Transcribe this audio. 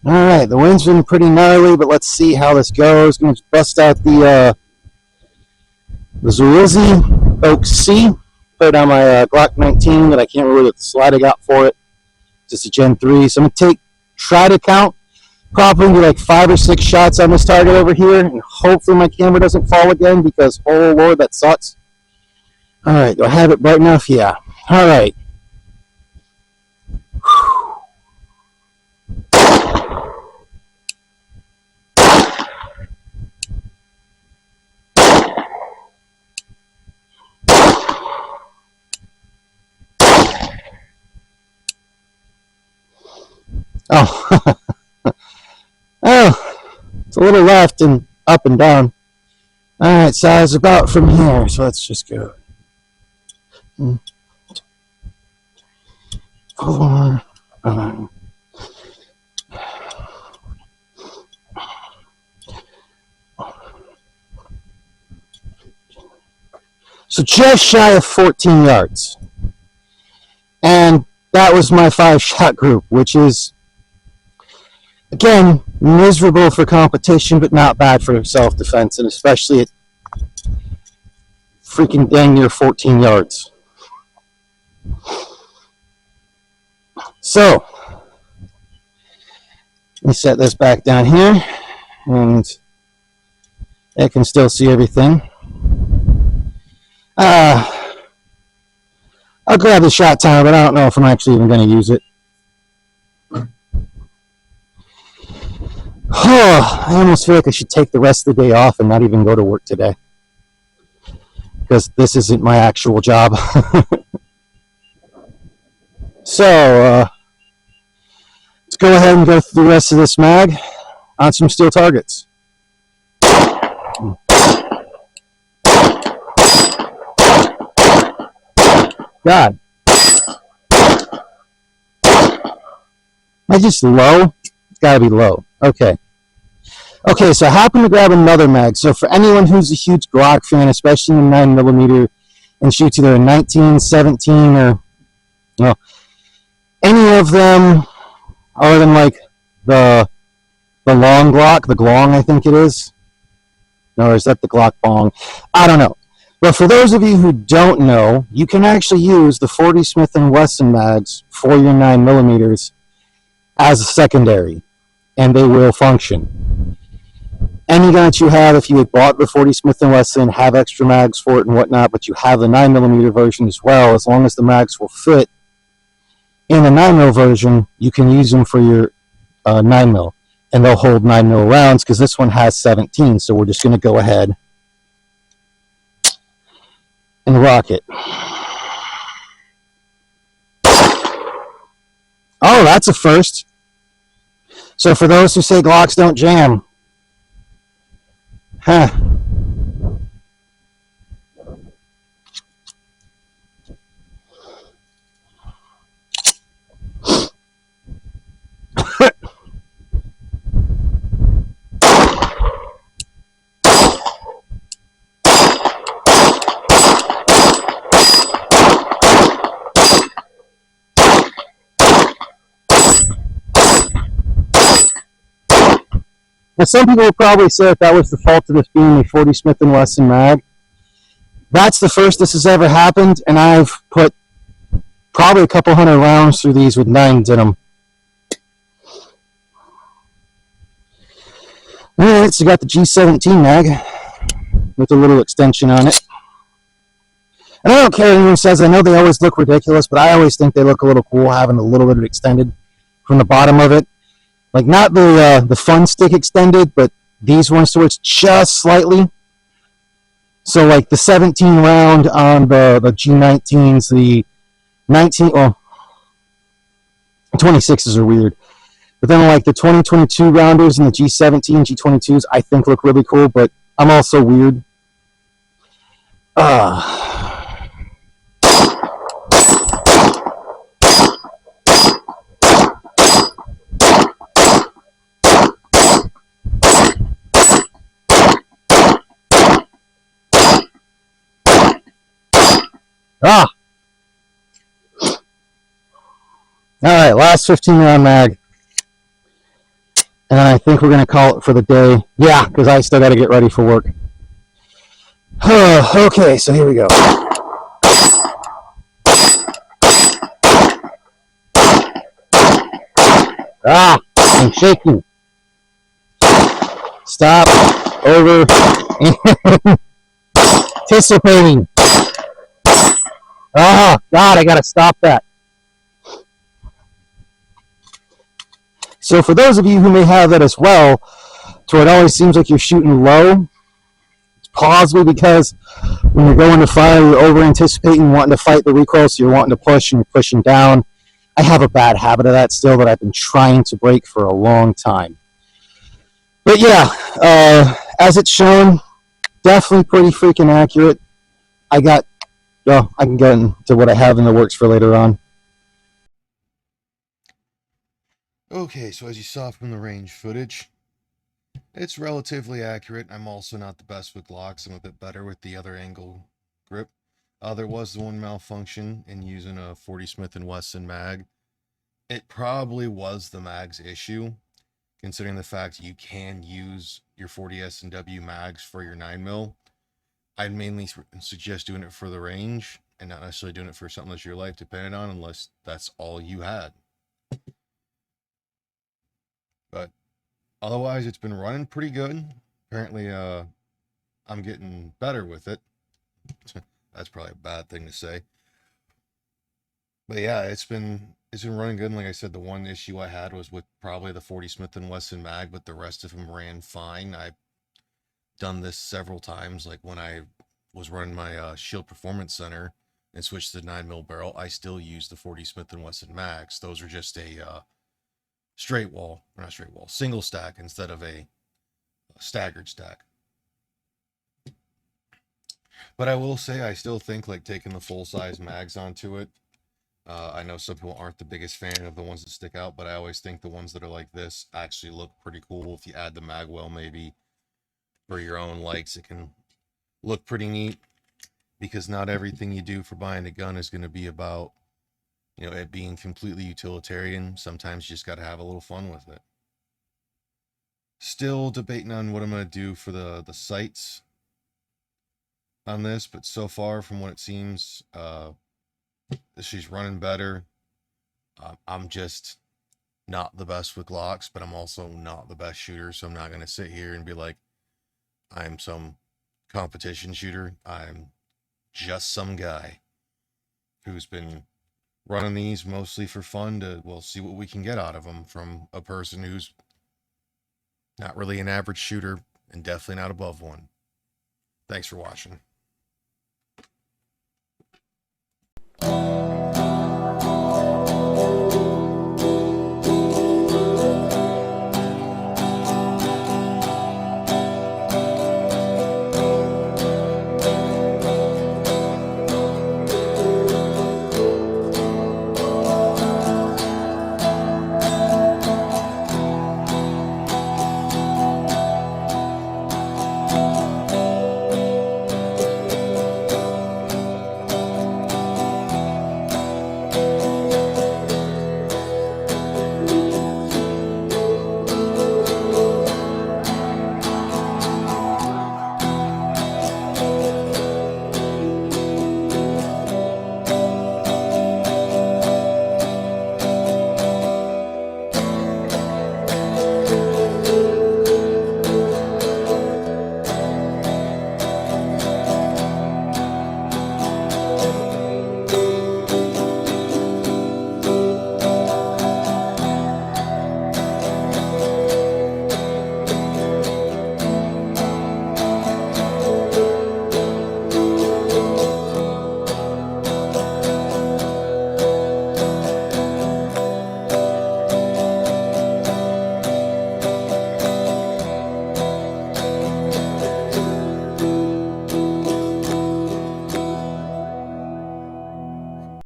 All right, the wind's been pretty gnarly, but let's see how this goes. Going to bust out the Zulisy OAKc. Put it on my Glock 19, but I can't remember what the slide I got for it. Just a Gen 3. So I'm going to try to count probably like 5 or 6 shots on this target over here, and hopefully my camera doesn't fall again because, oh Lord, that sucks. All right, do I have it bright enough? Yeah. All right. Oh, oh, it's a little left and up and down. All right, so it's about from here. So let's just go. 4, 5. So just shy of 14 yards. And that was my 5-shot group, which is, again, miserable for competition, but not bad for self-defense, and especially at freaking dang near 14 yards. So, let me set this back down here, and I can still see everything. I'll grab the shot timer, but I don't know if I'm actually even going to use it. Oh, I almost feel like I should take the rest of the day off and not even go to work today, because this isn't my actual job. So, let's go ahead and go through the rest of this mag on some steel targets. God. Am I just low? It's got to be low. Okay. Okay, so I happen to grab another mag. So for anyone who's a huge Glock fan, especially in 9mm, and shoots either a 19, 17, or, well, any of them other than like the long Glock, the Glong, I think it is. No, or is that the Glock Bong? I don't know. But for those of you who don't know, you can actually use the 40 Smith & Wesson mags for your 9mm as a secondary, and they will function. Any gun that you have, if you had bought the 40 Smith & Wesson, have extra mags for it and whatnot, but you have the 9mm version as well, as long as the mags will fit in the 9mm version, you can use them for your 9mm, and they'll hold 9mm rounds, because this one has 17, so we're just going to go ahead and rock it. Oh, that's a first. So for those who say Glocks don't jam, huh. Now, some people will probably say that was the fault of this being a 40 Smith & Wesson mag. That's the first this has ever happened, and I've put probably a couple hundred rounds through these with 9s in them. Alright, so you got the G17 mag with a little extension on it. And I don't care what anyone says, I know they always look ridiculous, but I always think they look a little cool having a little bit of extended from the bottom of it. Like, not the fun stick extended, but these ones, so it's just slightly. So, like, the 17 round on the G19s, the 19, well, 26s are weird. But then, like, the 2022 rounders and the G17, G22s, I think look really cool, but I'm also weird. Alright, last 15 round mag. And I think we're going to call it for the day. Yeah, because I still got to get ready for work. Okay, so here we go. I'm shaking. Stop. Over. Anticipating. Oh, God, I got to stop that. So for those of you who may have that as well, to where it always seems like you're shooting low, it's possibly because when you're going to fire, you're over anticipating, wanting to fight the recoil, so you're wanting to push and you're pushing down. I have a bad habit of that still that I've been trying to break for a long time. But yeah, as it's shown, definitely pretty freaking accurate. I can get into what I have in the works for later on. Okay, so as you saw from the range footage, it's relatively accurate. I'm also not the best with Glocks. I'm a bit better with the other angle grip. There was one malfunction in using a 40 Smith & Wesson mag. It probably was the mag's issue, considering the fact you can use your 40 S&W mags for your 9mm. I'd mainly suggest doing it for the range and not necessarily doing it for something that your life depended on, unless that's all you had. But otherwise, it's been running pretty good. Apparently, I'm getting better with it. That's probably a bad thing to say. But yeah, it's been running good. And like I said, the one issue I had was with probably the 40 Smith & Wesson mag, but the rest of them ran fine. I've done this several times. Like when I was running my Shield Performance Center and switched to the 9mm barrel, I still use the 40 Smith & Wesson mags. Those are just a single stack instead of a staggered stack. But I will say, I still think like taking the full size mags onto it. I know some people aren't the biggest fan of the ones that stick out, but I always think the ones that are like this actually look pretty cool. If you add the mag well, maybe for your own likes, it can look pretty neat, because not everything you do for buying a gun is going to be about, it being completely utilitarian. Sometimes you just got to have a little fun with it. Still debating on what I'm going to do for the sights on this, but so far from what it seems, she's running better. I'm just not the best with Glocks, but I'm also not the best shooter, so I'm not going to sit here and be like I'm some competition shooter. I'm just some guy who's been running these mostly for fun to, well, see what we can get out of them from a person who's not really an average shooter and definitely not above one. Thanks for watching.